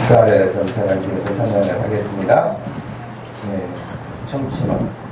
사회에서 전화기에서 참여를 하겠습니다. 네, 청취만.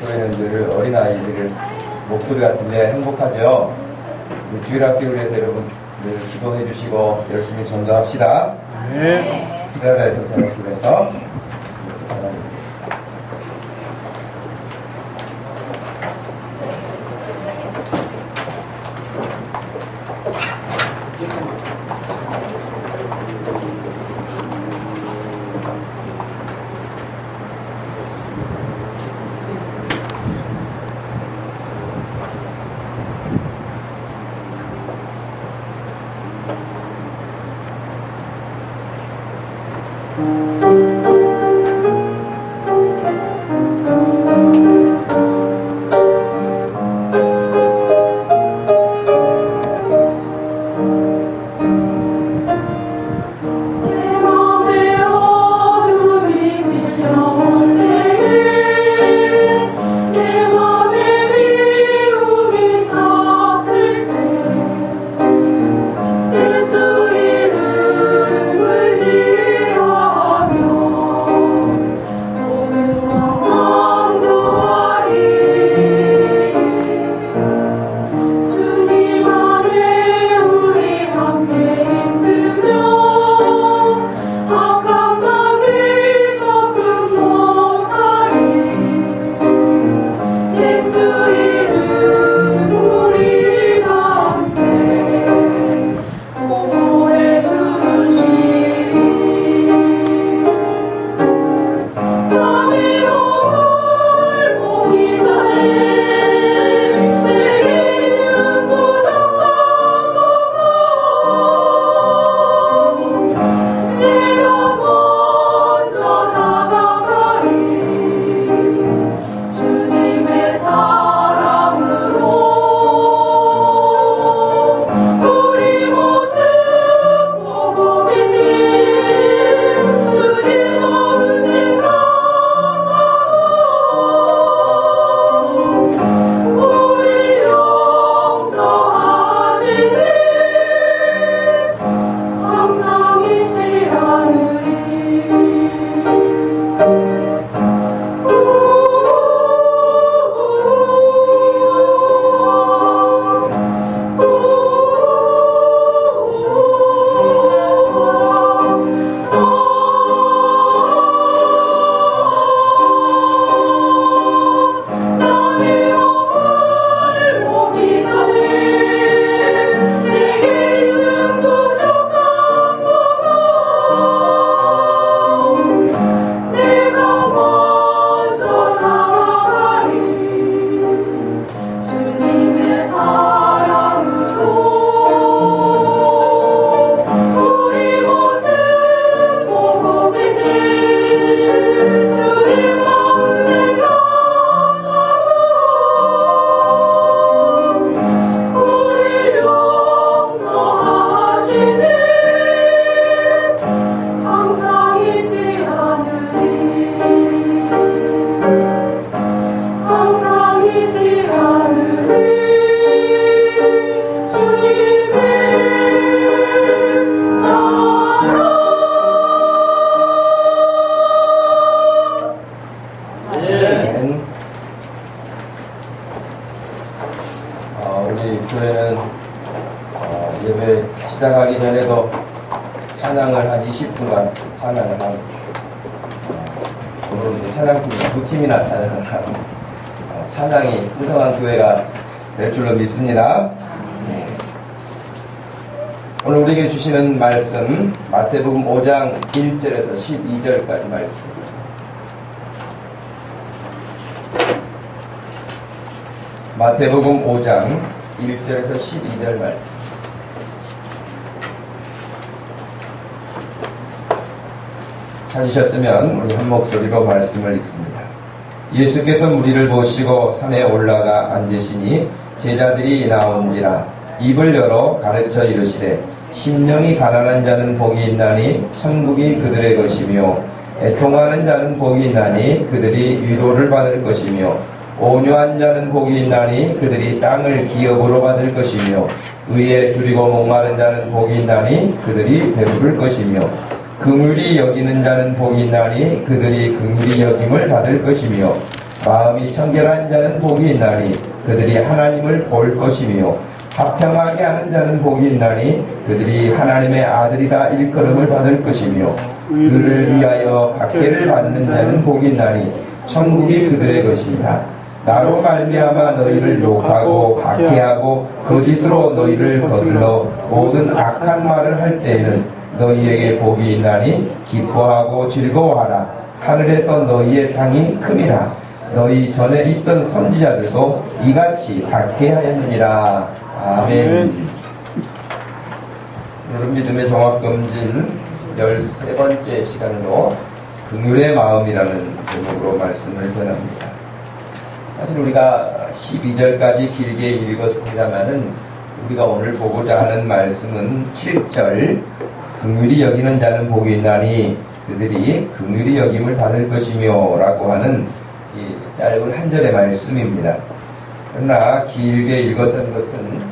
교회는 늘 어린아이들 목소리가 들려야 행복하죠. 주일학교를 위해서 여러분 늘 기도해 주시고 열심히 전도합시다. 네. 이스라엘에서 전도팀에서 예수 이름을 지어 찬양을 한 20분간 찬양을 하고 오늘은 찬양팀이 2팀이나 찬양을 하고 찬양이 풍성한 교회가 될 줄로 믿습니다. 네. 오늘 우리에게 주시는 말씀 마태복음 5장 1절에서 12절까지 말씀. 마태복음 5장 1절에서 12절 말씀. 찾으셨으면 우리 한 목소리로 말씀을 읽습니다. 예수께서 무리를 보시고 산에 올라가 앉으시니 제자들이 나온지라 입을 열어 가르쳐 이르시되 심령이 가난한 자는 복이 있나니 천국이 그들의 것이며 애통하는 자는 복이 있나니 그들이 위로를 받을 것이며 온유한 자는 복이 있나니 그들이 땅을 기업으로 받을 것이며 의에 줄이고 목마른 자는 복이 있나니 그들이 배부를 것이며 긍휼히 여기는 자는 복이 있나니 그들이 긍휼히 여김을 받을 것이며 마음이 청결한 자는 복이 있나니 그들이 하나님을 볼 것이며 화평하게 하는 자는 복이 있나니 그들이 하나님의 아들이라 일컬음을 받을 것이며 그를 위하여 각해를 받는 자는 복이 있나니 천국이 그들의 것이니라. 나로 말미암아 너희를 욕하고 박해하고 거짓으로 너희를 거슬러 모든 악한 말을 할 때에는 너희에게 복이 있나니 기뻐하고 즐거워하라. 하늘에서 너희의 상이 큼이라. 너희 전에 있던 선지자들도 이같이 박해하였느니라. 아멘. 오늘 믿음의 종합검진 13번째 시간으로 긍휼의 마음이라는 제목으로 말씀을 전합니다. 사실 우리가 12절까지 길게 읽었습니다마는 우리가 오늘 보고자 하는 말씀은 7절 긍휼히 여기는 자는 복이 있나니 그들이 긍휼히 여김을 받을 것이며 라고 하는 이 짧은 한 절의 말씀입니다. 그러나 길게 읽었던 것은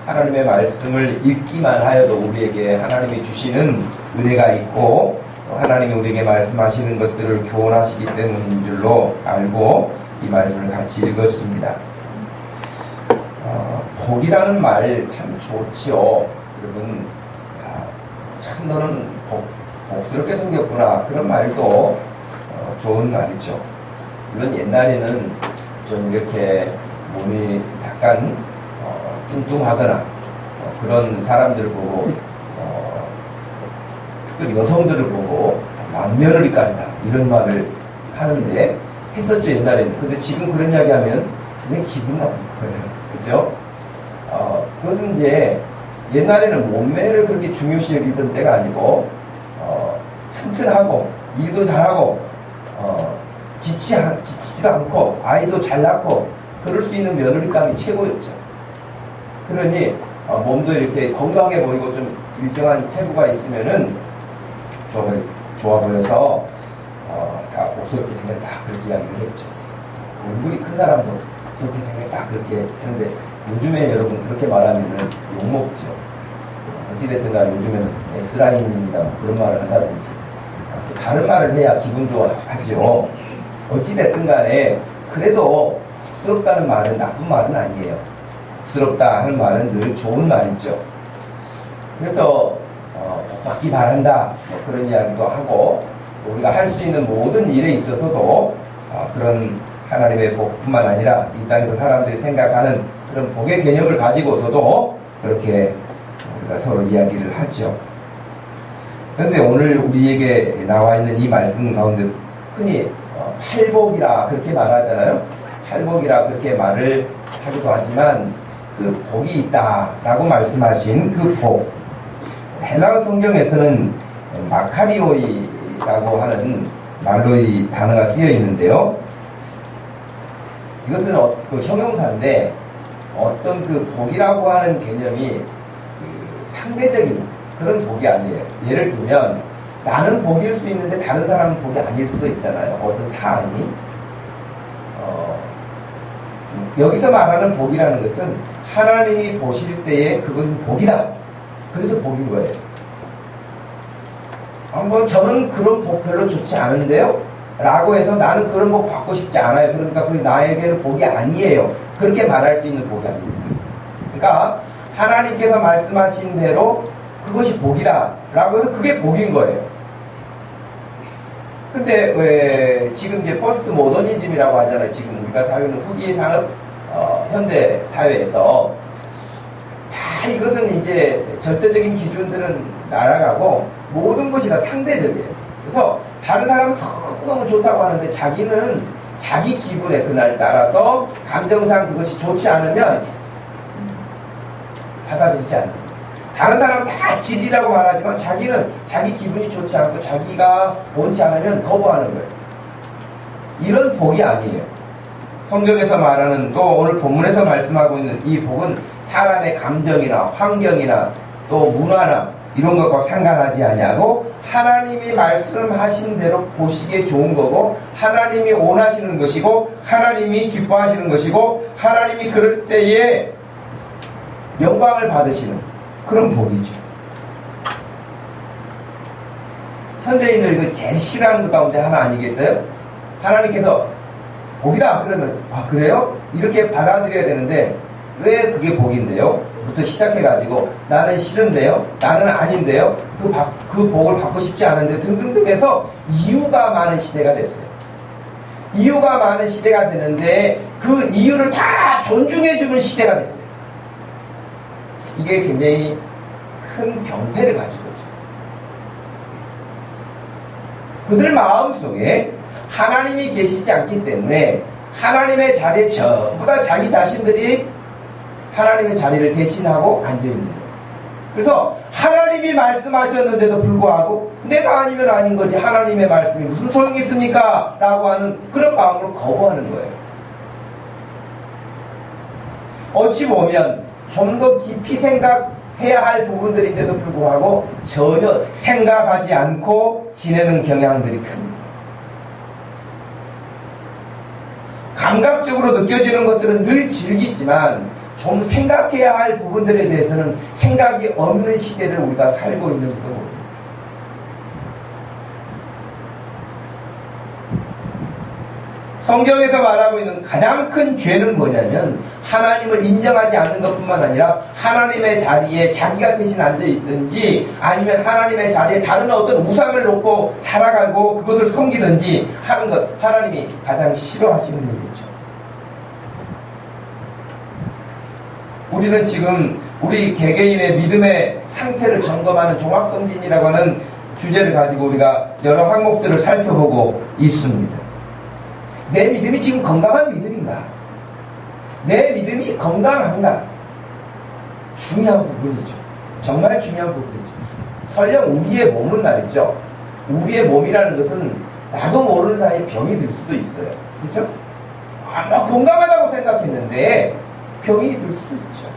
하나님의 말씀을 읽기만 하여도 우리에게 하나님이 주시는 은혜가 있고 하나님이 우리에게 말씀하시는 것들을 교훈하시기 때문인 줄로 알고 이 말씀을 같이 읽었습니다. 복이라는 말 참 좋지요. 여러분, 참 너는 복스럽게 생겼구나. 그런 말도 좋은 말이죠. 물론 옛날에는 좀 이렇게 몸이 약간 뚱뚱하거나 그런 사람들을 보고 특별히 여성들을 보고 만면을 깐다 이런 말을 하는데 했었죠 옛날에는. 근데 지금 그런 이야기 하면 그냥 기분 나쁜 거예요. 그죠? 그것은 이제 옛날에는 몸매를 그렇게 중요시 여기던 때가 아니고 튼튼하고 일도 잘하고 지치지도 않고 아이도 잘 낳고 그럴 수 있는 며느리감이 최고였죠. 그러니 몸도 이렇게 건강해 보이고 좀 일정한 체구가 있으면은 좋아 보여서 다 복스럽게 생겼다 그렇게 이야기를 했죠. 얼굴이 큰 사람도 그렇게 생겼다 그렇게 하는데 요즘에 여러분 그렇게 말하면은 욕먹죠. 어찌됐든 간에 요즘에는 S라인입니다 뭐 그런 말을 한다든지 다른 말을 해야 기분 좋아하죠. 어찌됐든 간에 그래도 복스럽다는 말은 나쁜 말은 아니에요. 복스럽다 하는 말은 늘 좋은 말이죠. 그래서 복받기 바란다 뭐 그런 이야기도 하고 우리가 할 수 있는 모든 일에 있어서도 그런 하나님의 복뿐만 아니라 이 땅에서 사람들이 생각하는 그런 복의 개념을 가지고서도 그렇게 우리가 서로 이야기를 하죠. 그런데 오늘 우리에게 나와 있는 이 말씀 가운데 흔히 팔복이라 그렇게 말하잖아요. 팔복이라 그렇게 말을 하기도 하지만 그 복이 있다라고 말씀하신 그 복, 헬라어 성경에서는 마카리오이라고 하는 말로 이 단어가 쓰여 있는데요. 이것은 그 형용사인데 어떤 그 복이라고 하는 개념이 상대적인 그런 복이 아니에요. 예를 들면 나는 복일 수 있는데 다른 사람은 복이 아닐 수도 있잖아요. 어떤 사안이. 여기서 말하는 복이라는 것은 하나님이 보실 때에 그것은 복이다. 그래서 복인 거예요. 뭐 저는 그런 복 별로 좋지 않은데요? 라고 해서 나는 그런 복 받고 싶지 않아요. 그러니까 그게 나에게는 복이 아니에요. 그렇게 말할 수 있는 복이 아닙니다. 그러니까 하나님께서 말씀하신 대로 그것이 복이다 라고 해서 그게 복인 거예요. 근데 왜 지금 이제 포스트 모더니즘이라고 하잖아요. 지금 우리가 살고 있는 후기 산업 현대 사회에서 다 이것은 이제 절대적인 기준들은 날아가고 모든 것이 다 상대적이에요. 그래서 다른 사람은 너무 좋다고 하는데 자기는 자기 기분에 그날 따라서 감정상 그것이 좋지 않으면 받아들이지 않는 거예요. 다른 사람은 다 진리라고 말하지만 자기는 자기 기분이 좋지 않고 자기가 원치 않으면 거부하는 거예요. 이런 복이 아니에요. 성경에서 말하는 또 오늘 본문에서 말씀하고 있는 이 복은 사람의 감정이나 환경이나 또 문화나 이런 것과 상관하지 아니하고 하나님이 말씀하신 대로 보시기에 좋은 거고 하나님이 원하시는 것이고 하나님이 기뻐하시는 것이고 하나님이 그럴 때에 영광을 받으시는 그런 복이죠. 현대인들 그 제일 싫어하는 것 가운데 하나 아니겠어요? 하나님께서 복이다 그러면 그래요? 이렇게 받아들여야 되는데 왜 그게 복인데요? 부터 시작해가지고 나는 싫은데요? 나는 아닌데요? 그 복을 받고 싶지 않은데 등등등 해서 이유가 많은 시대가 됐어요. 이유가 많은 시대가 되는데 그 이유를 다 존중해주는 시대가 됐어요. 이게 굉장히 큰 병폐를 가지고 있죠. 그들 마음속에 하나님이 계시지 않기 때문에 하나님의 자리에 전부 다 자기 자신들이 하나님의 자리를 대신하고 앉아있는 거예요. 그래서 하나님이 말씀하셨는데도 불구하고 내가 아니면 아닌 거지 하나님의 말씀이 무슨 소용이 있습니까? 라고 하는 그런 마음으로 거부하는 거예요. 어찌 보면 좀 더 깊이 생각해야 할 부분들인데도 불구하고 전혀 생각하지 않고 지내는 경향들이 큽니다. 감각적으로 느껴지는 것들은 늘 즐기지만 좀 생각해야 할 부분들에 대해서는 생각이 없는 시대를 우리가 살고 있는 것도 모릅니다. 성경에서 말하고 있는 가장 큰 죄는 뭐냐면 하나님을 인정하지 않는 것뿐만 아니라 하나님의 자리에 자기가 대신 앉아있든지 아니면 하나님의 자리에 다른 어떤 우상을 놓고 살아가고 그것을 섬기든지 하는 것, 하나님이 가장 싫어하시는 일이죠. 우리는 지금 우리 개개인의 믿음의 상태를 점검하는 종합검진이라고 하는 주제를 가지고 우리가 여러 항목들을 살펴보고 있습니다. 내 믿음이 지금 건강한 믿음인가? 내 믿음이 건강한가? 중요한 부분이죠. 정말 중요한 부분이죠. 설령 우리의 몸은 말이죠. 우리의 몸이라는 것은 나도 모르는 사이에 병이 들 수도 있어요. 그렇죠? 아마 건강하다고 생각했는데 병이 들 수도 있죠.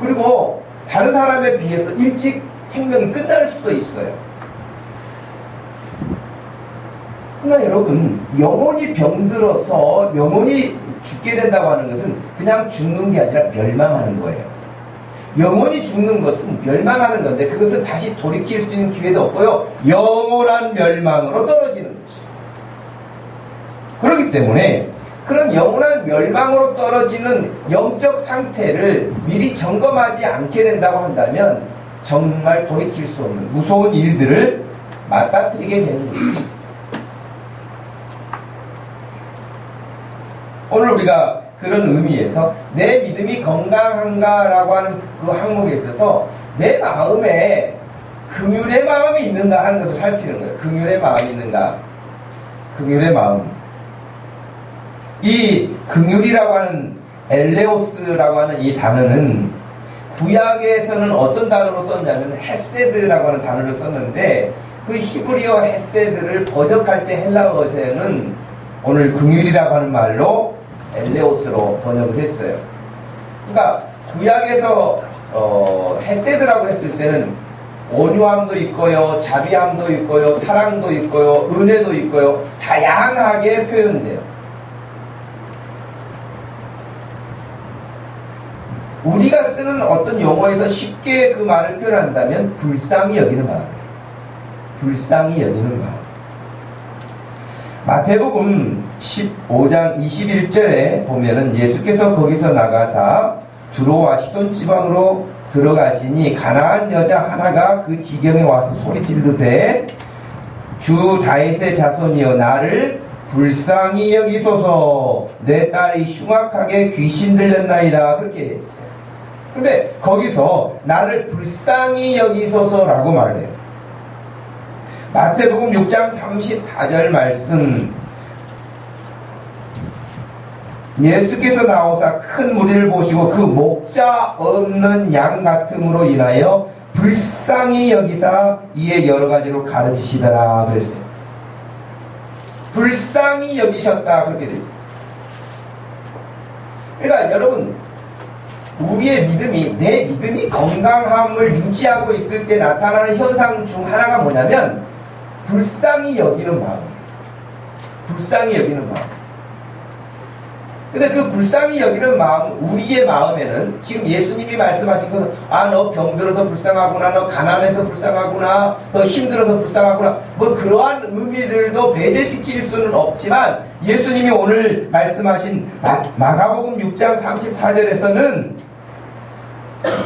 그리고 다른 사람에 비해서 일찍 생명이 끝날 수도 있어요. 그러나 여러분, 영혼이 병들어서 영혼이 죽게 된다고 하는 것은 그냥 죽는 게 아니라 멸망하는 거예요. 영혼이 죽는 것은 멸망하는 건데 그것은 다시 돌이킬 수 있는 기회도 없고요. 영원한 멸망으로 떨어지는 것이죠. 그렇기 때문에 그런 영원한 멸망으로 떨어지는 영적 상태를 미리 점검하지 않게 된다고 한다면 정말 돌이킬 수 없는 무서운 일들을 맞닥뜨리게 되는 것입니다. 오늘 우리가 그런 의미에서 내 믿음이 건강한가라고 하는 그 항목에 있어서 내 마음에 긍휼의 마음이 있는가 하는 것을 살피는 거예요. 긍휼의 마음이 있는가. 긍휼의 마음. 이 긍휼이라고 하는 엘레오스라고 하는 이 단어는 구약에서는 어떤 단어로 썼냐면 헤세드라고 하는 단어를 썼는데 그 히브리어 헤세드를 번역할 때 헬라어에서는 오늘 긍휼이라고 하는 말로 엘레오스로 번역을 했어요. 그러니까 구약에서 헤세드라고 했을 때는 온유함도 있고요, 자비함도 있고요, 사랑도 있고요, 은혜도 있고요, 다양하게 표현돼요. 우리가 쓰는 어떤 용어에서 쉽게 그 말을 표현한다면 불쌍히 여기는 마음. 불쌍히 여기는 마음. 마태복음 15장 21절에 보면은 예수께서 거기서 나가사 두로와 시돈 지방으로 들어가시니 가나안 여자 하나가 그 지경에 와서 소리 지르되 주 다윗의 자손이여 나를 불쌍히 여기소서 내 딸이 흉악하게 귀신 들렸나이다 그렇게 했죠. 근데 거기서 나를 불쌍히 여기소서라고 말해요. 마태복음 6장 34절 말씀 예수께서 나오사 큰 무리를 보시고 그 목자 없는 양 같음으로 인하여 불쌍히 여기사 이에 여러 가지로 가르치시더라 그랬어요. 불쌍히 여기셨다 그렇게 되어 있어요. 그러니까 여러분 우리의 믿음이 내 믿음이 건강함을 유지하고 있을 때 나타나는 현상 중 하나가 뭐냐면 불쌍히 여기는 마음이에요. 불쌍히 여기는 마음. 근데 그 불쌍히 여기는 마음, 우리의 마음에는 지금 예수님이 말씀하신 것은 너 병들어서 불쌍하구나, 너 가난해서 불쌍하구나, 너 힘들어서 불쌍하구나 뭐 그러한 의미들도 배제시킬 수는 없지만 예수님이 오늘 말씀하신 마가복음 6장 34절에서는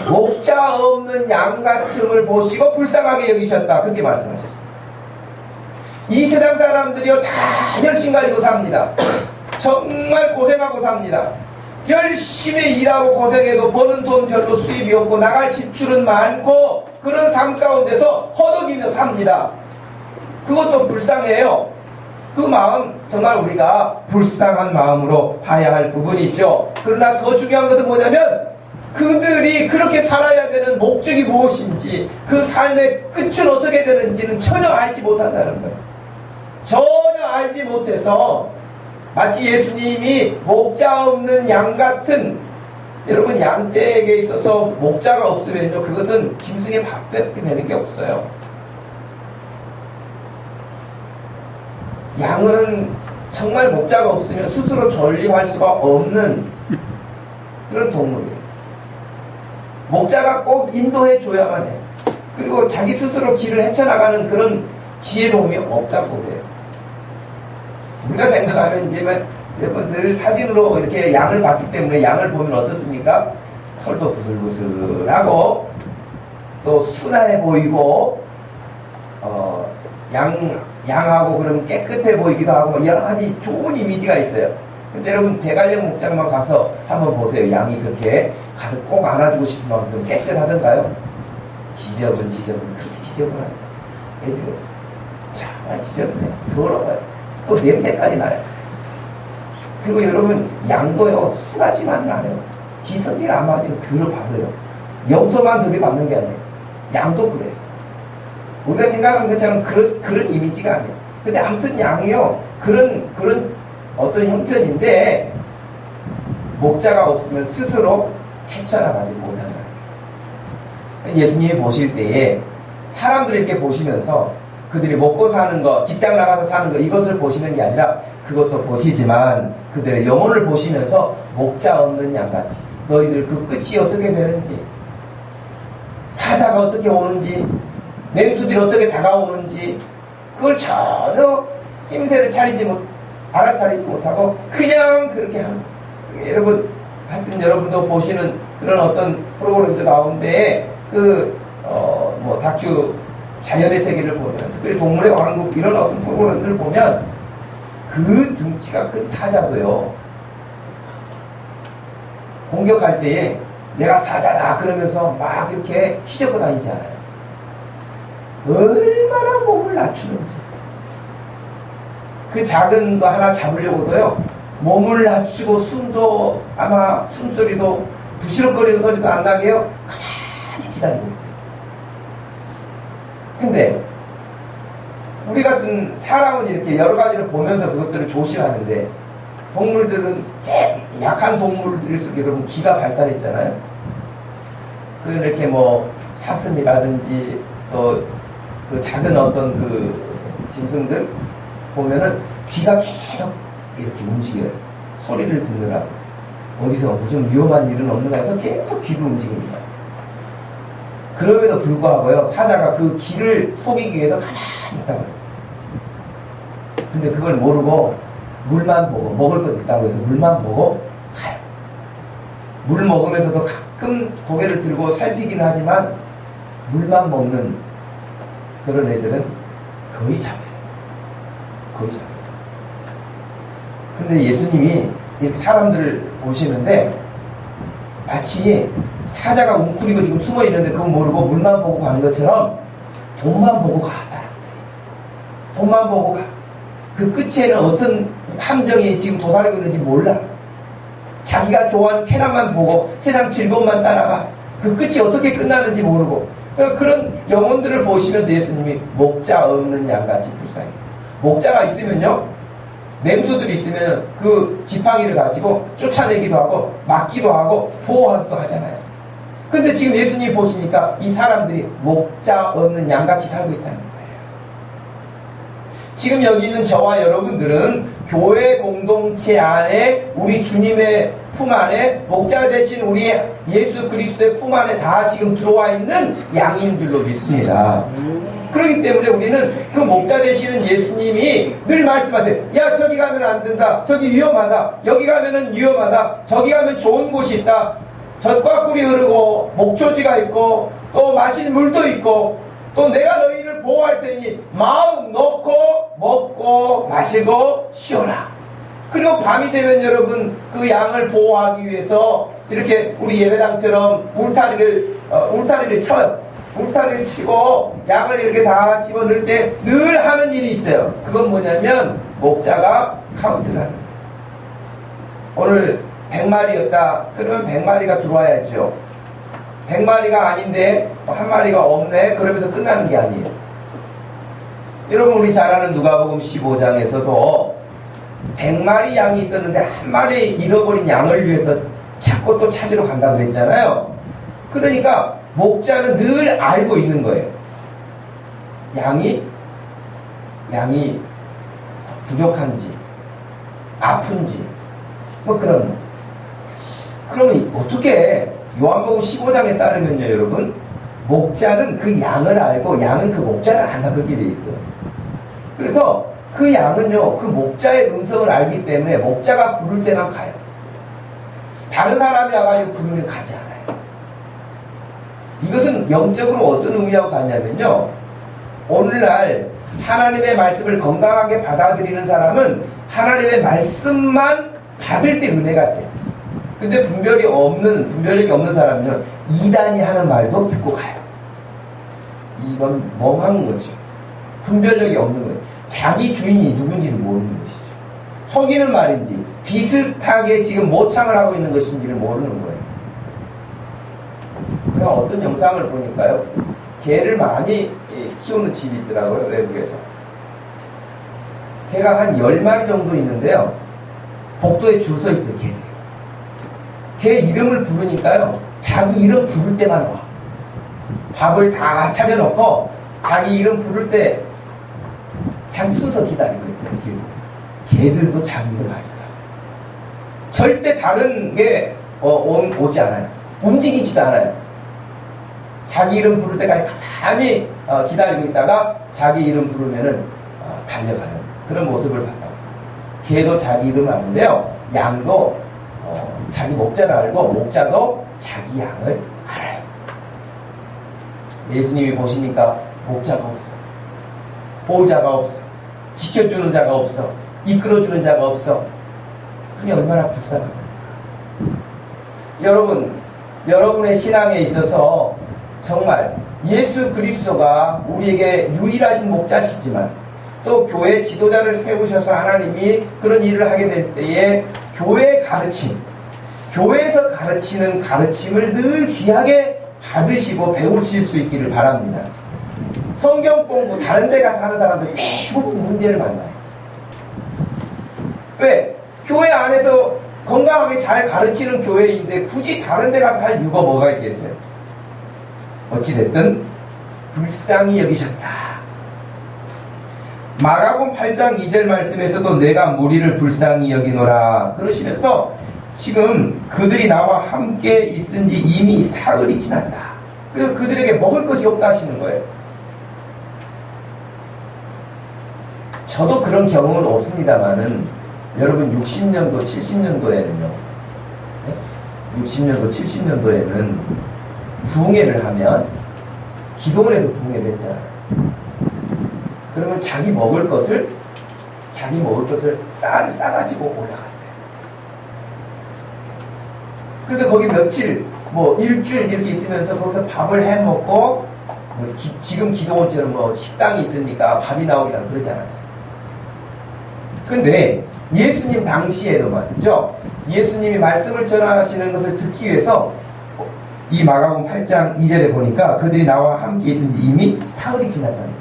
목자 없는 양 같음을 보시고 불쌍하게 여기셨다 그렇게 말씀하셨어요. 이 세상 사람들이요 다 열심 가지고 삽니다. 정말 고생하고 삽니다. 열심히 일하고 고생해도 버는 돈 별로 수입이 없고 나갈 지출은 많고 그런 삶 가운데서 허덕이며 삽니다. 그것도 불쌍해요. 그 마음 정말 우리가 불쌍한 마음으로 봐야 할 부분이 있죠. 그러나 더 중요한 것은 뭐냐면 그들이 그렇게 살아야 되는 목적이 무엇인지 그 삶의 끝은 어떻게 되는지는 전혀 알지 못한다는 거예요. 전혀 알지 못해서 마치 예수님이 목자 없는 양 같은 여러분 양떼에게 있어서 목자가 없으면요 그것은 짐승의 밥밖에 되는 게 없어요. 양은 정말 목자가 없으면 스스로 존립할 수가 없는 그런 동물이에요. 목자가 꼭 인도해 줘야만 해요. 그리고 자기 스스로 길을 헤쳐나가는 그런 지혜로움이 없다고 그래요. 우리가 생각하면 이제 여러분 늘 사진으로 이렇게 양을 봤기 때문에 양을 보면 어떻습니까? 털도 부슬부슬하고 또 순하해 보이고 양하고 그러면 깨끗해 보이기도 하고 여러 가지 좋은 이미지가 있어요. 근데 여러분 대관령 목장만 가서 한번 보세요. 양이 그렇게 가서 꼭 안아주고 싶은 만큼 깨끗하던가요? 지저분 그렇게 지저분해요. 애들이 없어요. 정말 지저분해요. 더러워요. 또 냄새까지 나요. 그리고 여러분 양도요 순하지만은 않아요. 지성질 안 맞으면 들어받아요. 염소만 들이받는 게 아니에요. 양도 그래요. 우리가 생각한 것처럼 그런 이미지가 아니에요. 근데 아무튼 양이요 그런 어떤 형편인데 목자가 없으면 스스로 헤쳐나가지 못한다. 예수님이 보실 때에 사람들이 이렇게 보시면서 그들이 먹고 사는 거, 직장 나가서 사는 거 이것을 보시는 게 아니라 그것도 보시지만 그들의 영혼을 보시면서 목자 없는 양같이 너희들 그 끝이 어떻게 되는지 사자가 어떻게 오는지 맹수들이 어떻게 다가오는지 그걸 전혀 힘세를 알아차리지 못하고 그냥 그렇게 하는 여러분 하여튼 여러분도 보시는 그런 어떤 프로그램들 가운데 다큐 자연의 세계를 보면 특별히 동물의 왕국 이런 어떤 프로그램들을 보면 그 등치가 큰 사자도요 공격할 때에 내가 사자다 그러면서 막 이렇게 휘젓고 다니지 않아요. 얼마나 몸을 낮추는지 그 작은 거 하나 잡으려고도요 몸을 낮추고 숨도 아마 숨소리도 부시럭거리는 소리도 안 나게요 가만히 기다리고 있어요. 근데 우리 같은 사람은 이렇게 여러 가지를 보면서 그것들을 조심하는데 동물들은 약한 동물들일수록 여러분 기가 발달했잖아요. 이렇게 사슴이라든지 또 그 작은 어떤 그 짐승들 보면은 귀가 계속 이렇게 움직여요. 소리를 듣느라고 어디서 무슨 위험한 일은 없는가 해서 계속 귀를 움직입니다. 그럼에도 불구하고요 사자가 그 귀를 속이기 위해서 가만히 있다고 해요. 근데 그걸 모르고 물만 보고 먹을 것 있다고 해서 물만 보고 가요. 물 먹으면서도 가끔 고개를 들고 살피기는 하지만 물만 먹는 그런 애들은 거의 잡혀요. 거의 잡혀요. 근데 예수님이 이렇게 사람들을 보시는데 마치 사자가 웅크리고 지금 숨어 있는데 그건 모르고 물만 보고 간 것처럼 돈만 보고 가, 사람들이. 돈만 보고 가. 그 끝에는 어떤 함정이 지금 도사리고 있는지 몰라. 자기가 좋아하는 쾌락만 보고 세상 즐거움만 따라가. 그 끝이 어떻게 끝나는지 모르고. 그런 영혼들을 보시면서 예수님이 목자 없는 양같이 불쌍해. 목자가 있으면요, 맹수들이 있으면 그 지팡이를 가지고 쫓아내기도 하고 막기도 하고 보호하기도 하잖아요. 근데 지금 예수님이 보시니까 이 사람들이 목자 없는 양같이 살고 있다는 거예요. 지금 여기 있는 저와 여러분들은 교회 공동체 안에 우리 주님의 품 안에 목자 되신 우리 예수 그리스도의 품 안에 다 지금 들어와 있는 양인 줄로 믿습니다. 그렇기 때문에 우리는 그 목자 되시는 예수님이 늘 말씀하세요. 야, 저기 가면 안 된다. 저기 위험하다. 여기 가면은 위험하다. 저기 가면 좋은 곳이 있다. 젖과 꿀이 흐르고 목초지가 있고 또 마실 물도 있고 또 내가 너희를 보호할 테니 마음 놓고 먹고 마시고 쉬어라. 그리고 밤이 되면 여러분 그 양을 보호하기 위해서 이렇게 우리 예배당처럼 울타리를 쳐요. 울타리를 치고 양을 이렇게 다 집어넣을 때 늘 하는 일이 있어요. 그건 뭐냐면 목자가 카운트를 하는 거예요. 오늘 100마리였다. 그러면 100마리가 들어와야죠. 100마리가 아닌데 한 마리가 없네. 그러면서 끝나는 게 아니에요. 여러분 우리 잘 아는 누가복음 15장에서도 100마리 양이 있었는데 한 마리 잃어버린 양을 위해서 찾고 또 찾으러 간다 그랬잖아요. 그러니까 목자는 늘 알고 있는 거예요. 양이 부족한지 아픈지 뭐 그런 거. 그러면 어떻게 요한복음 15장에 따르면요 여러분 목자는 그 양을 알고 양은 그 목자를 안다 그렇게 돼 있어요. 그래서 그 양은요 그 목자의 음성을 알기 때문에 목자가 부를 때만 가요. 다른 사람이 와가지고 부르면 가지 않아요. 이것은 영적으로 어떤 의미하고 같냐면요 오늘날 하나님의 말씀을 건강하게 받아들이는 사람은 하나님의 말씀만 받을 때 은혜가 돼요. 근데 분별력이 없는 사람은 이단이 하는 말도 듣고 가요. 이건 멍한 거죠. 분별력이 없는 거예요. 자기 주인이 누군지를 모르는 것이죠. 속이는 말인지 비슷하게 지금 모창을 하고 있는 것인지를 모르는 거예요. 제가 어떤 영상을 보니까요 개를 많이 키우는 집이 있더라고요. 외국에서 개가 한 10마리 정도 있는데요 복도에 줄 서 있어요. 개들이 개 이름을 부르니까요 자기 이름 부를 때만 와. 밥을 다 차려놓고 자기 이름 부를 때 자기 순서 기다리고 있어요. 개들도 자기 이름 알더라고요. 절대 다른 게 오지 않아요. 움직이지도 않아요. 자기 이름 부를 때까지 가만히 기다리고 있다가 자기 이름 부르면은 달려가는 그런 모습을 봤다고. 개도 자기 이름 아는데요 양도 자기 목자를 알고 목자도 자기 양을 알아요. 예수님이 보시니까 목자가 없어. 보호자가 없어. 지켜주는 자가 없어. 이끌어주는 자가 없어. 그게 얼마나 불쌍합니까? 여러분의 신앙에 있어서 정말 예수 그리스도가 우리에게 유일하신 목자시지만 또 교회 지도자를 세우셔서 하나님이 그런 일을 하게 될 때에 교회의 가르침, 교회에서 가르치는 가르침을 늘 귀하게 받으시고 배우실 수 있기를 바랍니다. 성경 공부 다른 데 가서 하는 사람들 대부분 문제를 만나요. 왜? 교회 안에서 건강하게 잘 가르치는 교회인데 굳이 다른 데 가서 할 이유가 뭐가 있겠어요? 어찌됐든 불쌍히 여기셨다. 마가복음 8장 2절 말씀에서도 내가 무리를 불쌍히 여기노라 그러시면서 지금 그들이 나와 함께 있은지 이미 사흘이 지났다. 그래서 그들에게 먹을 것이 없다 하시는 거예요. 저도 그런 경험은 없습니다만은 여러분 60년도 70년도에는요 60년도, 70년도에는 부흥회를 하면 기도원에서 부흥회를 했잖아요. 그러면 자기 먹을 것을 쌀을 싸가지고 올라갔어요. 그래서 거기 며칠, 뭐 일주일 이렇게 있으면서 거기서 밥을 해 먹고, 지금 기도원처럼 뭐 식당이 있으니까 밥이 나오기랑 그러지 않았어요. 근데 예수님 당시에도 말이죠. 예수님이 말씀을 전하시는 것을 듣기 위해서 이 마가복음 8장 2절에 보니까 그들이 나와 함께 있은지 이미 사흘이 지났다는 거예요.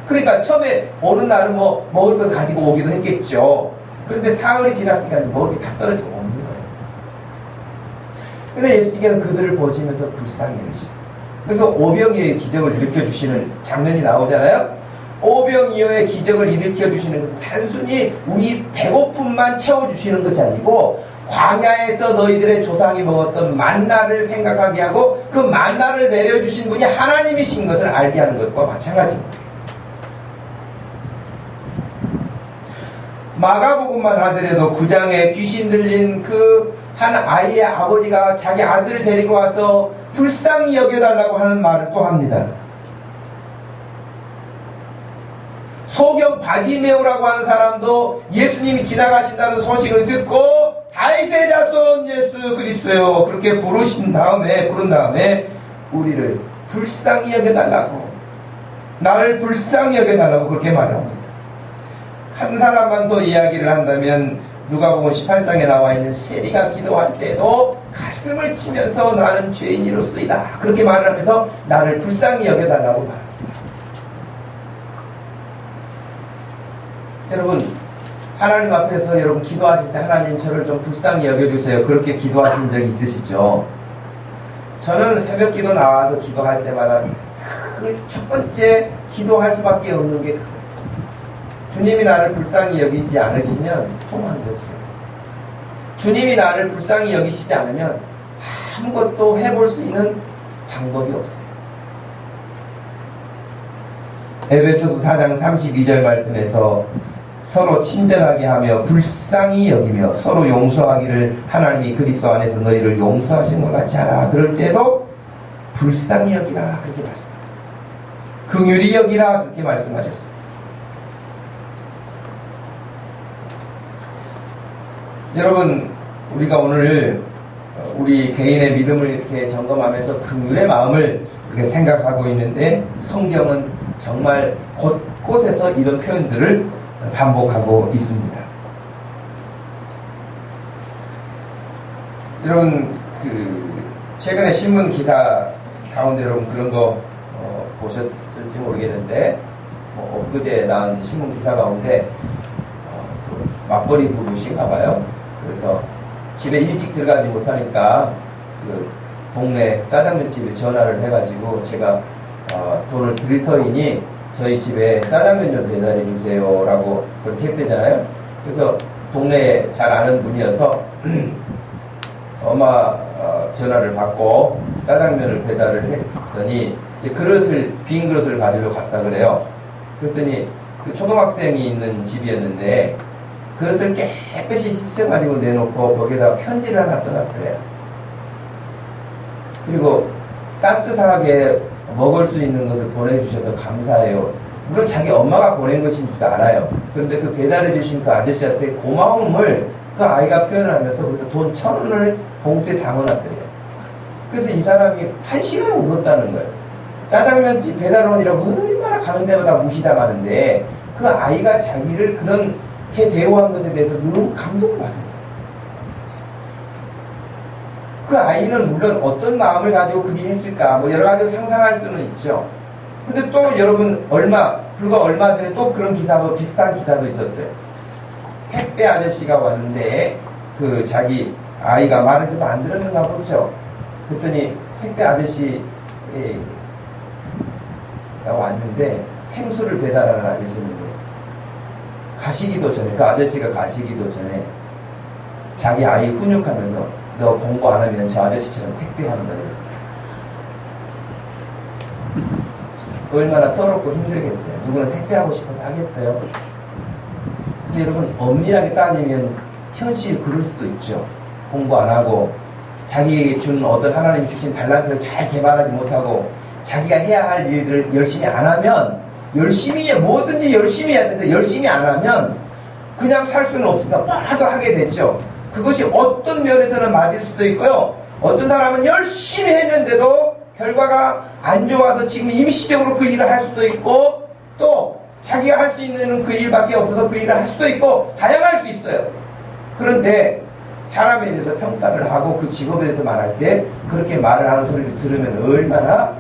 그러니까 처음에 어느 날은 뭐 먹을 것 가지고 오기도 했겠죠. 그런데 사흘이 지났으니까 먹을 게 다 떨어지고 없는 거예요. 근데 예수님께서 그들을 보시면서 불쌍히 여기시죠. 그래서 오병이어의 기적을 일으켜주시는 장면이 나오잖아요. 오병이어의 기적을 일으켜주시는 것은 단순히 우리 배고픔만 채워주시는 것이 아니고 광야에서 너희들의 조상이 먹었던 만나를 생각하게 하고 그 만나를 내려주신 분이 하나님이신 것을 알게 하는 것과 마찬가지입니다. 마가복음만 하더라도 9장에 귀신 들린 그 한 아이의 아버지가 자기 아들을 데리고 와서 불쌍히 여겨달라고 하는 말을 또 합니다. 소경 바디메오라고 하는 사람도 예수님이 지나가신다는 소식을 듣고 다윗의 자손 예수 그리스도요 그렇게 부른 다음에 우리를 불쌍히 여겨달라고, 나를 불쌍히 여겨달라고 그렇게 말합니다. 한 사람만 더 이야기를 한다면 누가복음 18장에 나와 있는 세리가 기도할 때도 가슴을 치면서 나는 죄인이로소이다 그렇게 말을 하면서 나를 불쌍히 여겨달라고 말합니다. 여러분, 하나님 앞에서 여러분 기도하실 때 하나님 저를 좀 불쌍히 여겨주세요 그렇게 기도하신 적 있으시죠? 저는 새벽 기도 나와서 기도할 때마다 그 첫 번째 기도할 수밖에 없는 게 그거예요. 주님이 나를 불쌍히 여기지 않으시면 소망이 없어요. 주님이 나를 불쌍히 여기시지 않으면 아무것도 해볼 수 있는 방법이 없어요. 에베소서 4장 32절 말씀에서 서로 친절하게 하며 불쌍히 여기며 서로 용서하기를 하나님이 그리스도 안에서 너희를 용서하신 것 같이 하라. 그럴 때도 불쌍히 여기라 그렇게 말씀하셨어요. 긍휼히 여기라 그렇게 말씀하셨어요. 여러분, 우리가 오늘 우리 개인의 믿음을 이렇게 점검하면서 긍휼의 마음을 이렇게 생각하고 있는데 성경은 정말 곳곳에서 이런 표현들을 반복하고 있습니다. 여러분, 최근에 신문 기사 가운데 여러분 그런 거 보셨을지 모르겠는데 엊그제 나온 신문 기사 가운데 맞벌이 부부신가 봐요. 그래서 집에 일찍 들어가지 못하니까 그 동네 짜장면 집에 전화를 해가지고 제가 돈을 드릴 터이니 저희 집에 짜장면 좀 배달해 주세요 라고 그렇게 했대잖아요. 그래서 동네에 잘 아는 분이어서 엄마 전화를 받고 짜장면을 배달을 했더니 빈 그릇을 가지러 갔다 그래요. 그랬더니 그 초등학생이 있는 집이었는데 그릇을 깨끗이 씻어가지고 내놓고 거기에다 편지를 하나 써놨더래요. 그리고 따뜻하게 먹을 수 있는 것을 보내주셔서 감사해요. 물론 자기 엄마가 보낸 것인지도 알아요. 그런데 그 배달해주신 그 아저씨한테 고마움을 그 아이가 표현을 하면서 그래서 돈 1,000원을 봉투에 담아놨더래요. 그래서 이 사람이 1시간을 울었다는 거예요. 짜장면집 배달원이라고 얼마나 가는 데마다 무시당하는데 그 아이가 자기를 그렇게 대우한 것에 대해서 너무 감동을 받은 거예요. 그 아이는 물론 어떤 마음을 가지고 그리 했을까 뭐 여러 가지로 상상할 수는 있죠. 근데 또 여러분 불과 얼마 전에 또 그런 기사도 비슷한 기사도 있었어요. 택배 아저씨가 왔는데 그 자기 아이가 말을 좀 안 들었는가 보죠. 그랬더니 택배 아저씨가 왔는데 생수를 배달하는 아저씨인데 가시기도 전에 그 아저씨가 가시기도 전에 자기 아이 훈육하면서 너 공부 안 하면 저 아저씨처럼 택배하는 거예요. 얼마나 서럽고 힘들겠어요. 누구는 택배하고 싶어서 하겠어요. 근데 여러분 엄밀하게 따지면 현실 그럴 수도 있죠. 공부 안 하고 자기 준 어떤 하나님이 주신 달란트를 잘 개발하지 못하고 자기가 해야 할 일들을 열심히 안 하면 열심히 해 뭐든지 열심히 해야 되는데 열심히 안 하면 그냥 살 수는 없으니까 뭐라도 하게 됐죠. 그것이 어떤 면에서는 맞을 수도 있고요. 어떤 사람은 열심히 했는데도 결과가 안 좋아서 지금 임시적으로 그 일을 할 수도 있고 또 자기가 할 수 있는 그 일밖에 없어서 그 일을 할 수도 있고 다양할 수 있어요. 그런데 사람에 대해서 평가를 하고 그 직업에 대해서 말할 때 그렇게 말을 하는 소리를 들으면 얼마나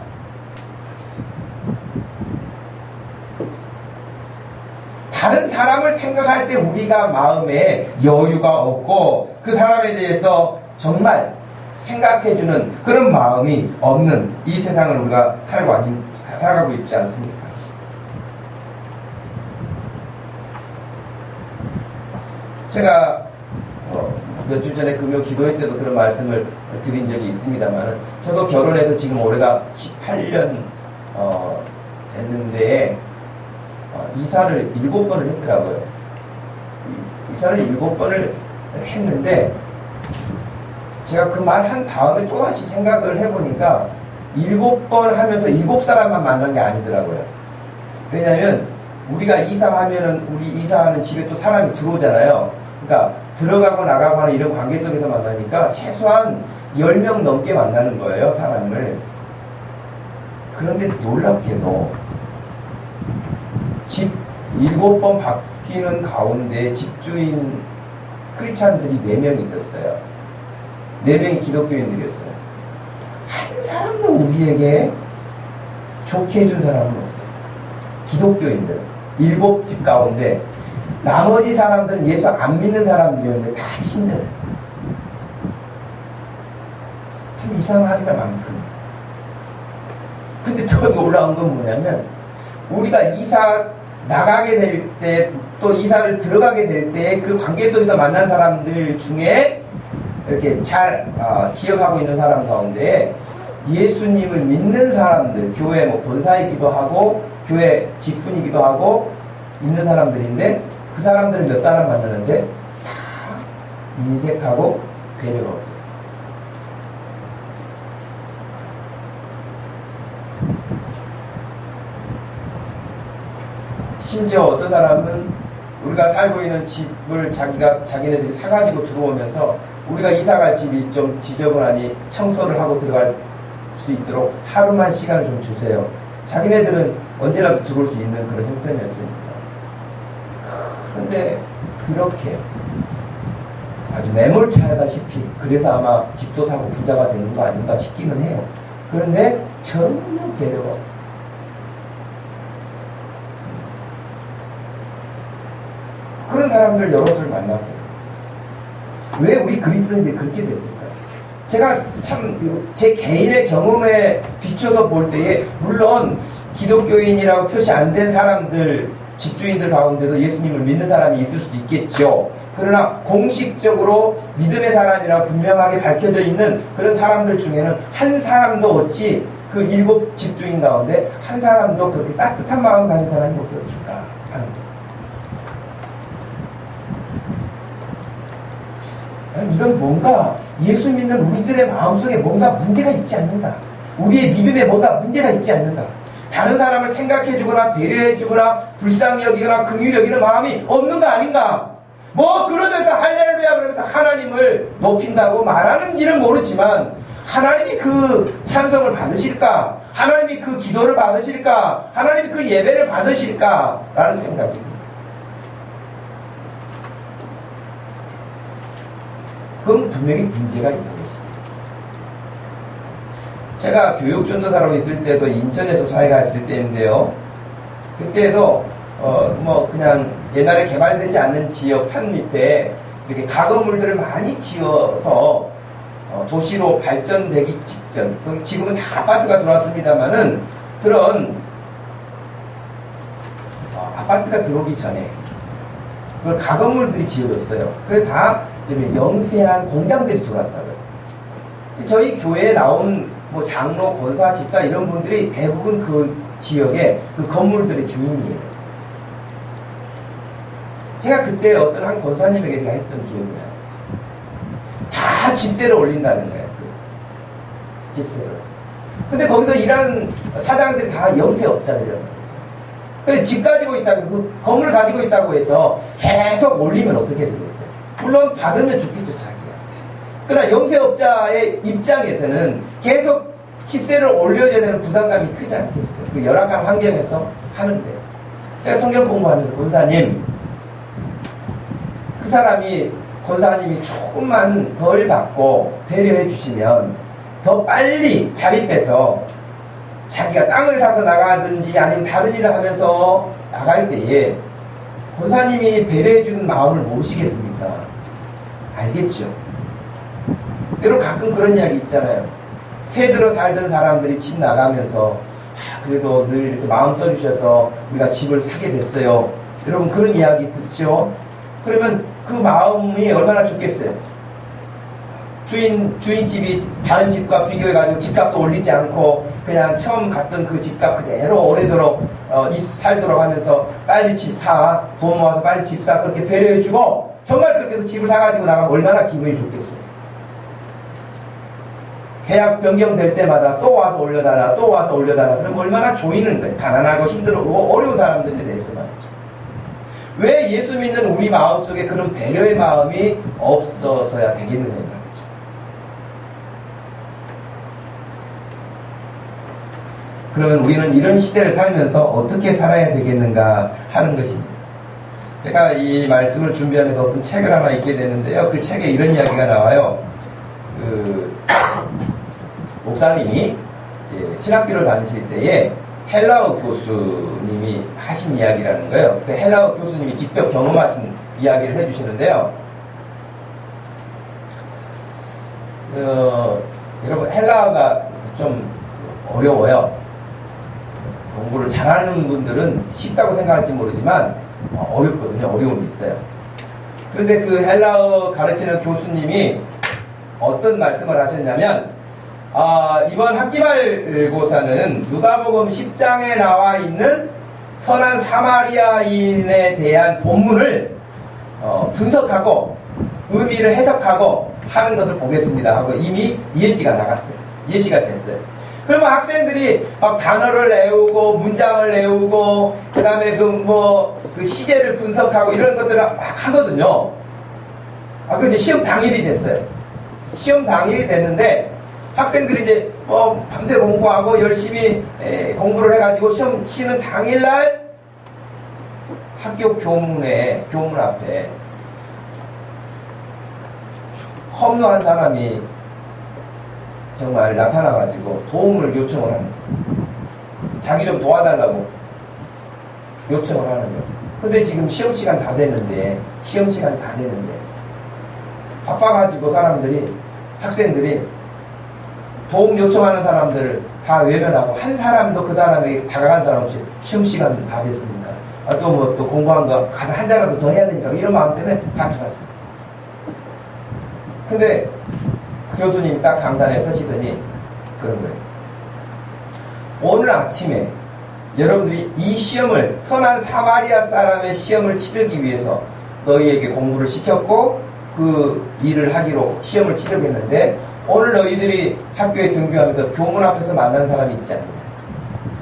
다른 사람을 생각할 때 우리가 마음에 여유가 없고 그 사람에 대해서 정말 생각해주는 그런 마음이 없는 이 세상을 우리가 살아가고 있지 않습니까? 제가 몇 주 전에 금요 기도회 때도 그런 말씀을 드린 적이 있습니다만 저도 결혼해서 지금 올해가 18년 됐는데 이사를 7번을 했더라고요. 이사를 7번을 했는데 제가 그 말 한 다음에 또다시 생각을 해보니까 7번 하면서 7사람만 만난 게 아니더라고요. 왜냐하면 우리가 이사하면은 우리 이사하는 집에 또 사람이 들어오잖아요. 그러니까 들어가고 나가고 하는 이런 관계 속에서 만나니까 최소한 10명 넘게 만나는 거예요, 사람을. 그런데 놀랍게도 집 7번 바뀌는 가운데 집주인 크리스찬들이 4명 있었어요. 4명이 기독교인들이었어요. 한 사람도 우리에게 좋게 해준 사람은 없었어요. 기독교인들 7집 가운데 나머지 사람들은 예수 안 믿는 사람들이었는데 다 친절했어요. 참 이상하리라 만큼. 근데 더 놀라운 건 뭐냐면 우리가 이사 나가게 될 때 또 이사를 들어가게 될 때 그 관계 속에서 만난 사람들 중에 이렇게 잘 기억하고 있는 사람 가운데 예수님을 믿는 사람들, 교회 뭐 권사이기도 하고 교회 직분이기도 하고 있는 사람들인데 그 사람들을 몇 사람 만나는데 다 인색하고 배려가 없었어요. 심지어 어떤 사람은 우리가 살고 있는 집을 자기네들이 사가지고 들어오면서 우리가 이사갈 집이 좀 지저분하니 청소를 하고 들어갈 수 있도록 하루만 시간을 좀 주세요. 자기네들은 언제라도 들어올 수 있는 그런 형편이었습니다. 그런데 그렇게 아주 매몰차다시피 그래서 아마 집도 사고 부자가 되는 거 아닌가 싶기는 해요. 그런데 전혀 배려가 없어요. 그런 사람들 여럿을 만나고 왜 우리 그리스도인들이 그렇게 됐을까요? 제가 참 제 개인의 경험에 비춰서 볼 때에 물론 기독교인이라고 표시 안 된 사람들 집주인들 가운데도 예수님을 믿는 사람이 있을 수도 있겠죠. 그러나 공식적으로 믿음의 사람이라고 분명하게 밝혀져 있는 그런 사람들 중에는 한 사람도 어찌 그 7 집주인 가운데 한 사람도 그렇게 따뜻한 마음 가진 사람이 없었을까 하는 거예요. 이건 뭔가 예수 믿는 우리들의 마음속에 뭔가 문제가 있지 않는가, 우리의 믿음에 뭔가 문제가 있지 않는가, 다른 사람을 생각해주거나 배려해주거나 불쌍히 여기거나 긍휼히 여기는 마음이 없는 거 아닌가. 뭐 그러면서 할렐루야 그러면서 하나님을 높인다고 말하는지는 모르지만 하나님이 그 찬송을 받으실까, 하나님이 그 기도를 받으실까, 하나님이 그 예배를 받으실까 라는 생각이 듭니다. 그건 분명히 문제가 있는 것입니다. 제가 교육전도사로 있을 때도 인천에서 사회가 있을 때인데요. 그때도 뭐 그냥 옛날에 개발되지 않는 지역 산 밑에 이렇게 가건물들을 많이 지어서 도시로 발전되기 직전, 지금은 다 아파트가 들어왔습니다만은 그런 아파트가 들어오기 전에 그걸 가건물들이 지어졌어요. 그래서 다 영세한 공장들이 들어왔다고요. 저희 교회에 나온 뭐 장로, 권사, 집사 이런 분들이 대부분 그 지역의 그 건물들의 주인이에요. 제가 그때 어떤 한 권사님에게 제가 했던 기억이에요. 다 집세를 올린다는 거예요. 집세를. 근데 거기서 일하는 사장들이 다 영세업자들이라는 거죠. 근데 집 가지고 있다고 해서 그 건물 가지고 있다고 해서 계속 올리면 어떻게 되겠어요? 물론 받으면 좋겠죠, 자기가. 그러나 영세업자의 입장에서는 계속 집세를 올려줘야 되는 부담감이 크지 않겠어요? 그 열악한 환경에서 하는데. 제가 성경 공부하면서 권사님, 그 사람이 권사님이 조금만 덜 받고 배려해 주시면 더 빨리 자립해서 자기가 땅을 사서 나가든지 아니면 다른 일을 하면서 나갈 때에 권사님이 배려해 주는 마음을 모르시겠습니까? 알겠죠? 여러분 가끔 그런 이야기 있잖아요. 새 들어 살던 사람들이 집 나가면서 그래도 늘 이렇게 마음 써주셔서 우리가 집을 사게 됐어요. 여러분 그런 이야기 듣죠? 그러면 그 마음이 얼마나 좋겠어요? 주인집이 다른 집과 비교해가지고 집값도 올리지 않고 그냥 처음 갔던 그 집값 그대로 오래도록 살도록 하면서 빨리 집 사, 돈 모아서 빨리 집 사, 그렇게 배려해주고 정말 그렇게 해서 집을 사가지고 나가면 얼마나 기분이 좋겠어요? 계약 변경될 때마다 또 와서 올려달라, 또 와서 올려달라. 그럼 얼마나 조이는 거예요? 가난하고 힘들고 어려운 사람들에 대해서 말이죠. 왜 예수 믿는 우리 마음속에 그런 배려의 마음이 없어서야 되겠느냐 말이죠. 그러면 우리는 이런 시대를 살면서 어떻게 살아야 되겠는가 하는 것입니다. 제가 이 말씀을 준비하면서 어떤 책을 하나 읽게 됐는데요. 그 책에 이런 이야기가 나와요. 목사님이 신학교를 다니실 때에 헬라어 교수님이 하신 이야기라는 거예요. 그 헬라어 교수님이 직접 경험하신 이야기를 해주시는데요. 여러분 헬라어가 좀 어려워요. 공부를 잘하는 분들은 쉽다고 생각할지 모르지만 어렵거든요. 어려움이 있어요. 그런데 그 헬라어 가르치는 교수님이 어떤 말씀을 하셨냐면 이번 학기말고사는 누가복음 10장에 나와 있는 선한 사마리아인에 대한 본문을 분석하고 의미를 해석하고 하는 것을 보겠습니다 하고 이미 예지가 나갔어요. 예시가 됐어요. 그러면 학생들이 막 단어를 외우고 문장을 외우고 그 다음에 그 시제를 분석하고 이런 것들을 막 하거든요. 그 이제 시험 당일이 됐어요. 시험 당일이 됐는데 학생들이 이제 밤새 공부하고 열심히 공부를 해가지고 시험 치는 당일날 학교 교문 앞에 험로한 사람이 정말 나타나가지고 도움을 요청을 하는 거예요. 자기 좀 도와달라고 요청을 하는 거예요. 근데 지금 시험 시간 다 됐는데 바빠가지고 학생들이 도움 요청하는 사람들을 다 외면하고 한 사람도 그 사람에게 다가간 사람 없이 시험 시간도 다 됐으니까 또 공부한 거 한 자라도 더 해야 되니까 이런 마음 때문에 다 들어왔어요. 근데 교수님이 딱 강단에 서시더니 그런 거예요. 오늘 아침에 여러분들이 이 시험을 선한 사마리아 사람의 시험을 치르기 위해서 너희에게 공부를 시켰고 그 일을 하기로 시험을 치르겠는데 오늘 너희들이 학교에 등교하면서 교문 앞에서 만난 사람이 있지 않느냐.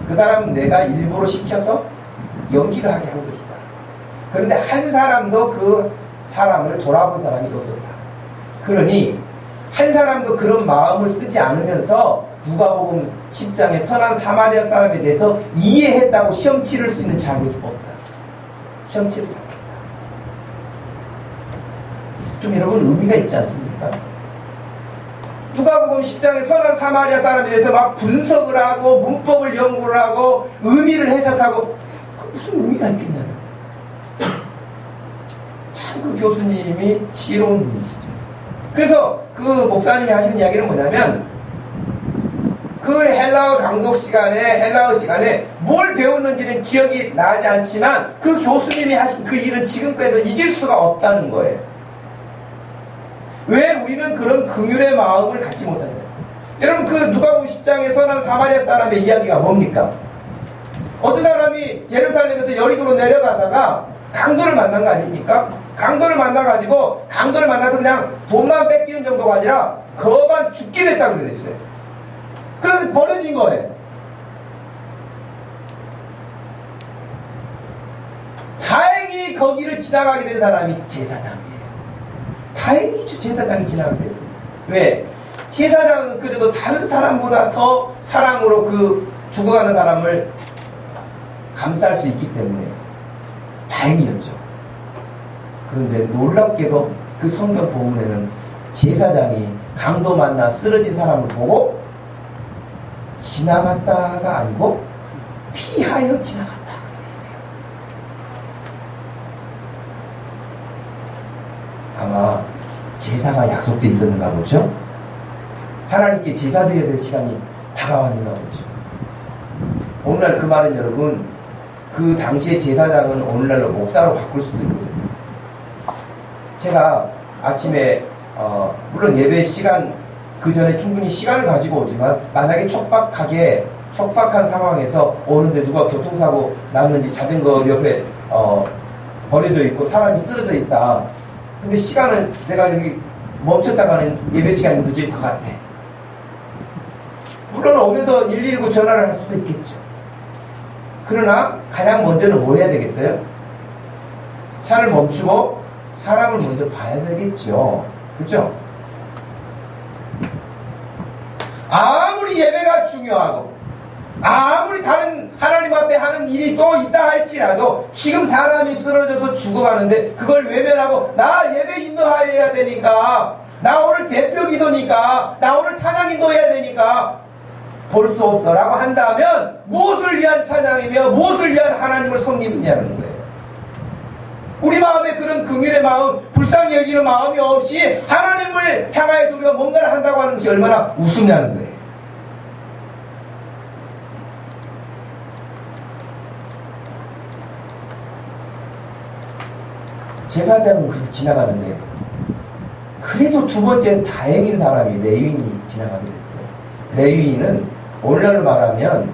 그 사람은 내가 일부러 시켜서 연기를 하게 한 것이다. 그런데 한 사람도 그 사람을 돌아본 사람이 없었다. 그러니 한 사람도 그런 마음을 쓰지 않으면서 누가복음 10장의 선한 사마리아 사람에 대해서 이해했다고 시험 치를 수 있는 자격이 없다. 시험 치르지 않겠다. 좀 여러분 의미가 있지 않습니까? 누가복음 10장의 선한 사마리아 사람에 대해서 막 분석을 하고 문법을 연구를 하고 의미를 해석하고 무슨 의미가 있겠냐는. 참 그 교수님이 지혜로운 분이시죠. 그래서 그 목사님이 하시는 이야기는 뭐냐면 그 헬라어 시간에 뭘 배웠는지는 기억이 나지 않지만 그 교수님이 하신 그 일은 지금까지도 잊을 수가 없다는 거예요. 왜 우리는 그런 긍휼의 마음을 갖지 못하냐. 여러분 그 누가복음 10장에 선한 사마리아 사람의 이야기가 뭡니까? 어떤 사람이 예루살렘에서 여리고로 내려가다가 강도를 만난 거 아닙니까? 강도를 만나서 그냥 돈만 뺏기는 정도가 아니라 거반 죽게 됐다고 그랬어요. 그래서 버려진 거예요. 다행히 거기를 지나가게 된 사람이 제사장이에요. 다행히 제사장이 지나가게 됐어요. 왜? 제사장은 그래도 다른 사람보다 더 사랑으로 그 죽어가는 사람을 감쌀 수 있기 때문에 다행이었죠. 그런데 놀랍게도 그 성경 본문에는 제사장이 강도 만나 쓰러진 사람을 보고 지나갔다가 아니고 피하여 지나갔다. 아마 제사가 약속되어 있었는가 보죠. 하나님께 제사 드려야 될 시간이 다가왔는가 보죠. 오늘날 그 말은 여러분, 그 당시의 제사장은 오늘날로 목사로 바꿀 수도 있거든요. 제가 아침에 물론 예배 시간 그 전에 충분히 시간을 가지고 오지만 만약에 촉박한 상황에서 오는데 누가 교통사고 났는지 자전거 옆에 버려져 있고 사람이 쓰러져 있다. 근데 시간을 내가 여기 멈췄다가는 예배 시간이 늦을 것 같아. 물론 오면서 119 전화를 할 수도 있겠죠. 그러나 가장 먼저는 뭐 해야 되겠어요? 차를 멈추고 사람을 먼저 봐야 되겠죠. 그렇죠? 아무리 예배가 중요하고 아무리 다른 하나님 앞에 하는 일이 또 있다 할지라도 지금 사람이 쓰러져서 죽어가는데 그걸 외면하고 나 예배 인도해야 되니까, 나 오늘 대표 기도니까, 나 오늘 찬양 인도해야 되니까 볼 수 없어 라고 한다면 무엇을 위한 찬양이며 무엇을 위한 하나님을 섬기느냐는 거예요. 우리 마음에 그런 긍휼의 마음, 불쌍히 여기는 마음이 없이 하나님을 향하여서 우리가 뭔가를 한다고 하는 것이 얼마나 우습냐는 거예요. 제사장은 그렇게 지나가는데 그래도 두 번째는 다행인 사람이 레위인이 지나가게 됐어요. 레위인은 오늘날로 말하면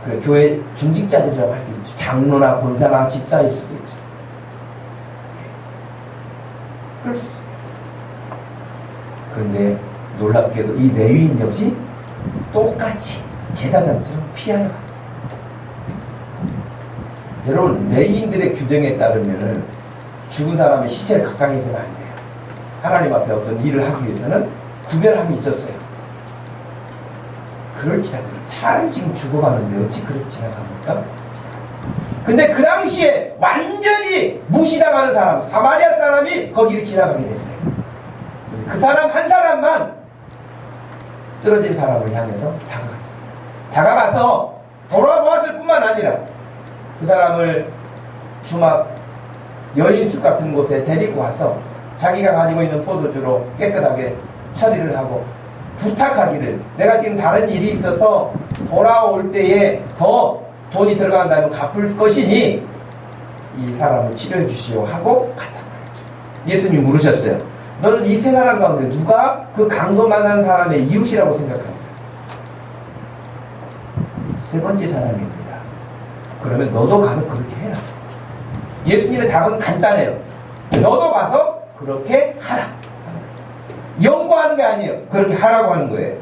그래, 교회 중직자들이라고 할 수 있죠. 장로나 권사나 집사일 수도 있죠. 그럴 수 있어요. 그런데 놀랍게도 이 레위인 역시 똑같이 제사장처럼 피하여 갔어요. 여러분, 레위인들의 규정에 따르면은 죽은 사람의 시체를 가까이 있으면 안 돼요. 하나님 앞에 어떤 일을 하기 위해서는 구별함이 있었어요. 그럴 지나가요. 사람 지금 죽어가는데 어찌 그렇게 지나갑니까? 근데 그 당시에 완전히 무시당하는 사람, 사마리아 사람이 거기를 지나가게 됐어요. 그 사람 한 사람만 쓰러진 사람을 향해서 다가갔어요. 다가가서 돌아보았을 뿐만 아니라 그 사람을 주막 여인숲 같은 곳에 데리고 와서 자기가 가지고 있는 포도주로 깨끗하게 처리를 하고 부탁하기를, 내가 지금 다른 일이 있어서 돌아올 때에 더 돈이 들어간다면 갚을 것이니 이 사람을 치료해 주시오 하고 갔단 말이죠. 예수님이 물으셨어요. 너는 이 세 사람 가운데 누가 그 강도 만난 사람의 이웃이라고 생각합니까? 세 번째 사람입니다. 그러면 너도 가서 그렇게 해라. 예수님의 답은 간단해요. 너도 가서 그렇게 하라. 연구하는 게 아니에요. 그렇게 하라고 하는 거예요.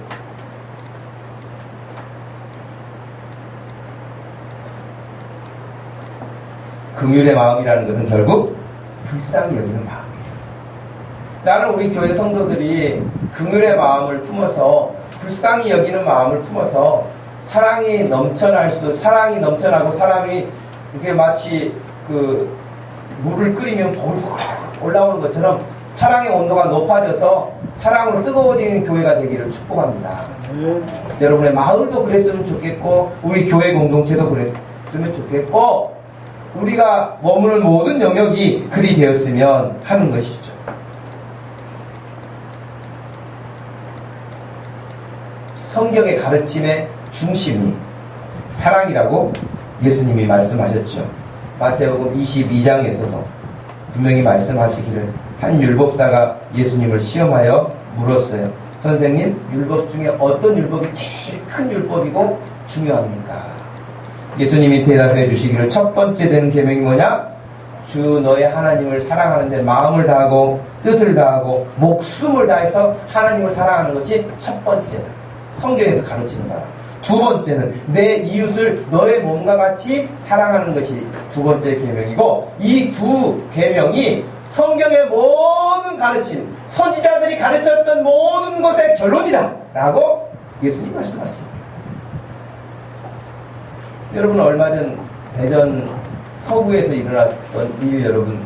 긍휼의 마음이라는 것은 결국 불쌍히 여기는 마음이에요. 나는 우리 교회 성도들이 긍휼의 마음을 품어서, 불쌍히 여기는 마음을 품어서 사랑이 넘쳐나고 사랑이 이게 마치 그 물을 끓이면 보글보글 올라오는 것처럼 사랑의 온도가 높아져서 사랑으로 뜨거워지는 교회가 되기를 축복합니다. 여러분의 마을도 그랬으면 좋겠고 우리 교회 공동체도 그랬으면 좋겠고 우리가 머무는 모든 영역이 그리 되었으면 하는 것이죠. 성경의 가르침의 중심이 사랑이라고 예수님이 말씀하셨죠. 마태복음 22장에서도 분명히 말씀하시기를, 한 율법사가 예수님을 시험하여 물었어요. 선생님, 율법 중에 어떤 율법이 제일 큰 율법이고 중요합니까? 예수님이 대답해 주시기를, 첫 번째 되는 계명이 뭐냐? 주 너의 하나님을 사랑하는데 마음을 다하고 뜻을 다하고 목숨을 다해서 하나님을 사랑하는 것이 첫 번째다. 성경에서 가르치는 거야. 두 번째는 내 이웃을 너의 몸과 같이 사랑하는 것이 두 번째 계명이고, 이 두 계명이 성경의 모든 가르침, 선지자들이 가르쳤던 모든 것의 결론이다 라고 예수님 말씀하십니다. 여러분, 얼마 전 대전 서구에서 일어났던 일, 여러분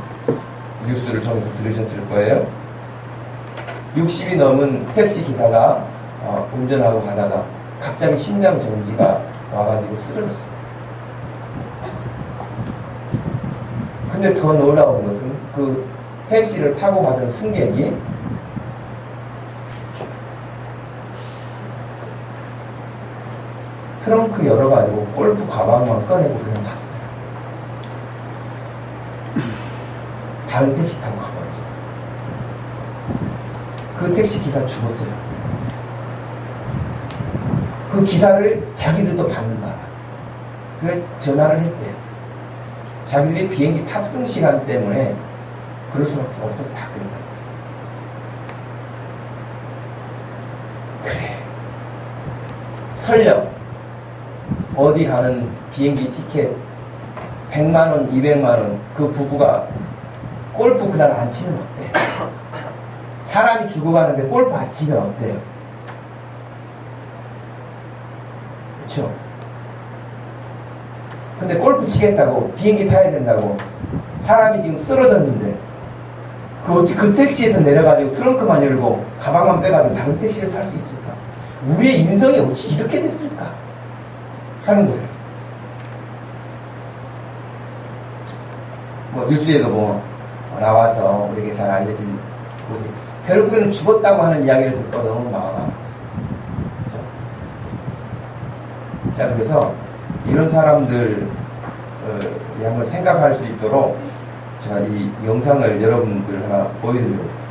뉴스를 통해서 들으셨을 거예요. 60이 넘은 택시 기사가 운전하고 가다가 갑자기 심장 정지가 와가지고 쓰러졌어요. 근데 더 놀라운 것은 그 택시를 타고 가던 승객이 트렁크 열어가지고 골프 가방만 꺼내고 그냥 갔어요. 다른 택시 타고 가버렸어요. 그 택시 기사 죽었어요. 그 기사를 자기들도 받는 거야. 그래 전화를 했대요. 자기들이 비행기 탑승 시간 때문에 그럴 수밖에 없었다. 그래. 설령 어디 가는 비행기 티켓 100만원, 200만원 그 부부가 골프 그날 안 치면 어때? 사람이 죽어가는데 골프 안 치면 어때요? 그렇죠? 근데 골프 치겠다고 비행기 타야 된다고 사람이 지금 쓰러졌는데 그 택시에서 내려가지고 트렁크만 열고 가방만 빼가지고 다른 택시를 탈 수 있을까? 우리의 인성이 어찌 이렇게 됐을까? 하는 거예요. 뭐 뉴스에도 뭐 나와서 우리에게 잘 알려진 분이 결국에는 죽었다고 하는 이야기를 듣고 너무 마음 아파요. 자, 그래서 이런 사람들 한번 생각할 수 있도록 제가 이 영상을 여러분들 하나 보여드리려고.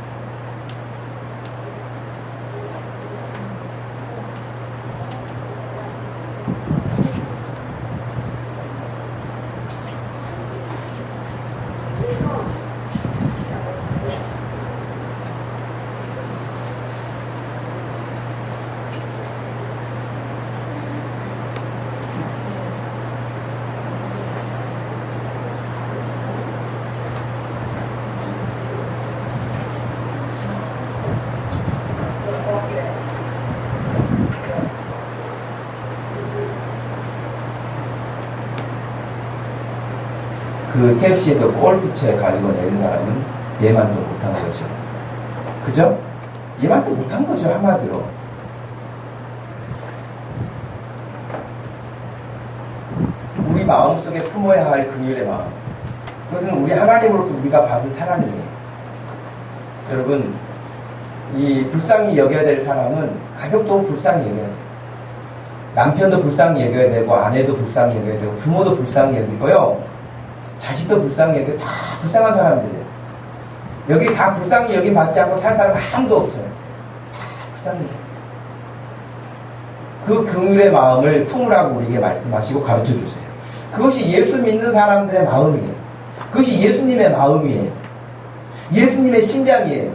그 택시에서 골프채 가지고 내린 사람은 얘만도 못한 거죠. 그죠? 얘만도 못한 거죠, 한마디로. 우리 마음속에 품어야 할 긍휼의 마음. 그것은 우리 하나님으로부터 우리가 받은 사랑이에요. 여러분, 이 불쌍히 여겨야 될 사람은 가족도 불쌍히 여겨야 돼요. 남편도 불쌍히 여겨야 되고, 아내도 불쌍히 여겨야 되고, 부모도 불쌍히 여기고요. 자식도 불쌍히 여기고, 다 불쌍한 사람들이에요. 여기 다 불쌍히 여김 받지 않고 살 사람 아무도 없어요. 다 불쌍히. 그 긍휼의 마음을 품으라고 우리에게 말씀하시고 가르쳐 주세요. 그것이 예수 믿는 사람들의 마음이에요. 그것이 예수님의 마음이에요. 예수님의 심장이에요.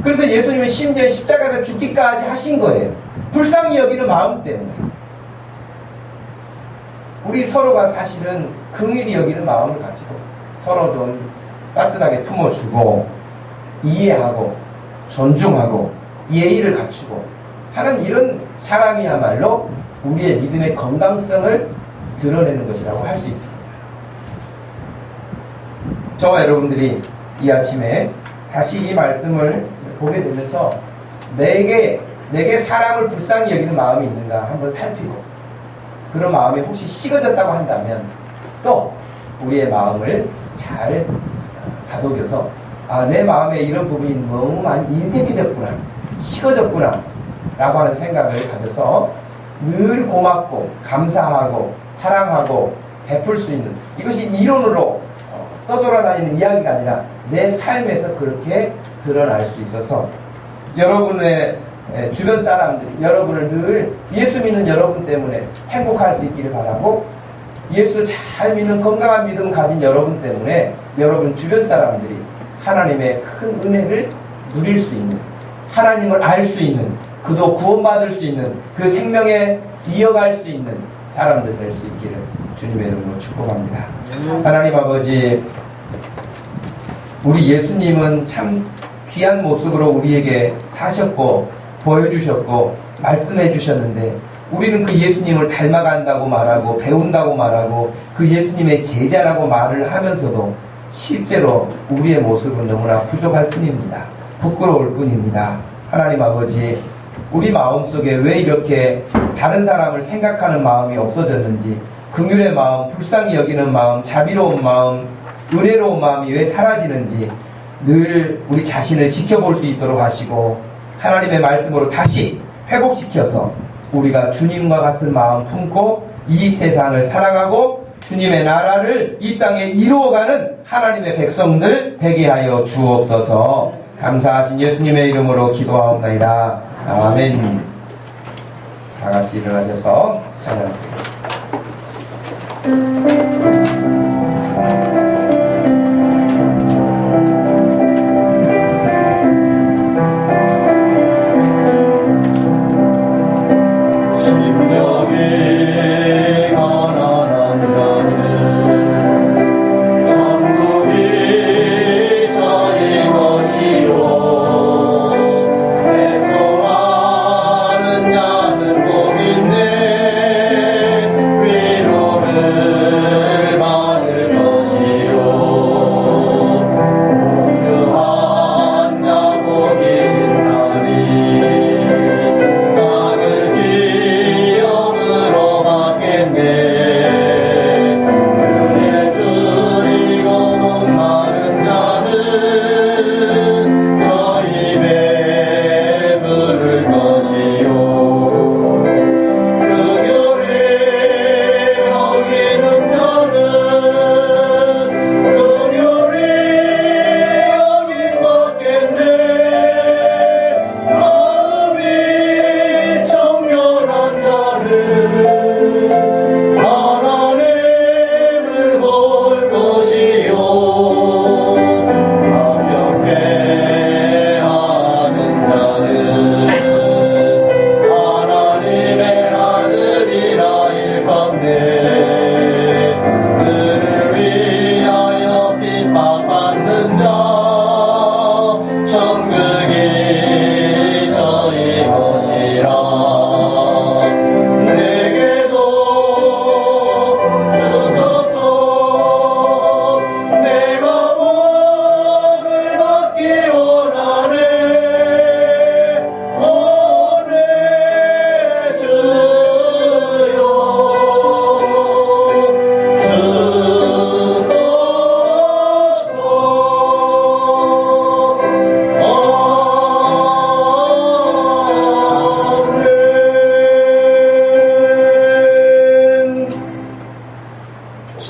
그래서 예수님은 심지어 십자가에서 죽기까지 하신 거예요. 불쌍히 여기는 마음 때문에. 우리 서로가 사실은 긍휼히 여기는 마음을 가지고 서로 좀 따뜻하게 품어주고 이해하고 존중하고 예의를 갖추고 하는 이런 사람이야말로 우리의 믿음의 건강성을 드러내는 것이라고 할 수 있습니다. 저와 여러분들이 이 아침에 다시 이 말씀을 보게 되면서 내게 사람을 불쌍히 여기는 마음이 있는가 한번 살피고, 그런 마음이 혹시 식어졌다고 한다면 또 우리의 마음을 잘 다독여서 내 마음에 이런 부분이 너무 많이 인색해졌구나, 식어졌구나 라고 하는 생각을 가져서 늘 고맙고 감사하고 사랑하고 베풀 수 있는, 이것이 이론으로 떠돌아다니는 이야기가 아니라 내 삶에서 그렇게 드러날 수 있어서 여러분의 주변 사람들이 여러분을 늘 예수 믿는 여러분 때문에 행복할 수 있기를 바라고, 예수 잘 믿는 건강한 믿음 가진 여러분 때문에 여러분 주변 사람들이 하나님의 큰 은혜를 누릴 수 있는, 하나님을 알 수 있는 그도 구원받을 수 있는, 그 생명에 이어갈 수 있는 사람들 될 수 있기를 주님의 이름으로 축복합니다. 하나님 아버지, 우리 예수님은 참 귀한 모습으로 우리에게 사셨고 보여주셨고 말씀해 주셨는데, 우리는 그 예수님을 닮아간다고 말하고 배운다고 말하고 그 예수님의 제자라고 말을 하면서도 실제로 우리의 모습은 너무나 부족할 뿐입니다. 부끄러울 뿐입니다. 하나님 아버지, 우리 마음속에 왜 이렇게 다른 사람을 생각하는 마음이 없어졌는지, 긍휼의 마음, 불쌍히 여기는 마음, 자비로운 마음, 은혜로운 마음이 왜 사라지는지 늘 우리 자신을 지켜볼 수 있도록 하시고, 하나님의 말씀으로 다시 회복시켜서 우리가 주님과 같은 마음 품고 이 세상을 살아가고 주님의 나라를 이 땅에 이루어가는 하나님의 백성들 되게 하여 주옵소서. 감사하신 예수님의 이름으로 기도하옵나이다. 아멘. 다 같이 일어나셔서 찬양합니다.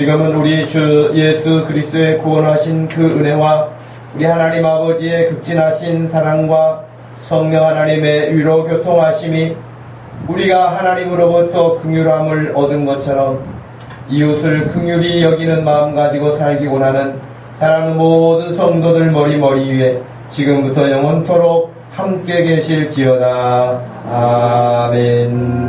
지금은 우리 주 예수 그리스도의 구원하신 그 은혜와 우리 하나님 아버지의 극진하신 사랑과 성령 하나님의 위로 교통하심이 우리가 하나님으로부터 긍휼함을 얻은 것처럼 이웃을 긍휼히 여기는 마음 가지고 살기 원하는 사랑하는 모든 성도들 머리 위에 지금부터 영원토록 함께 계실지어다. 아멘.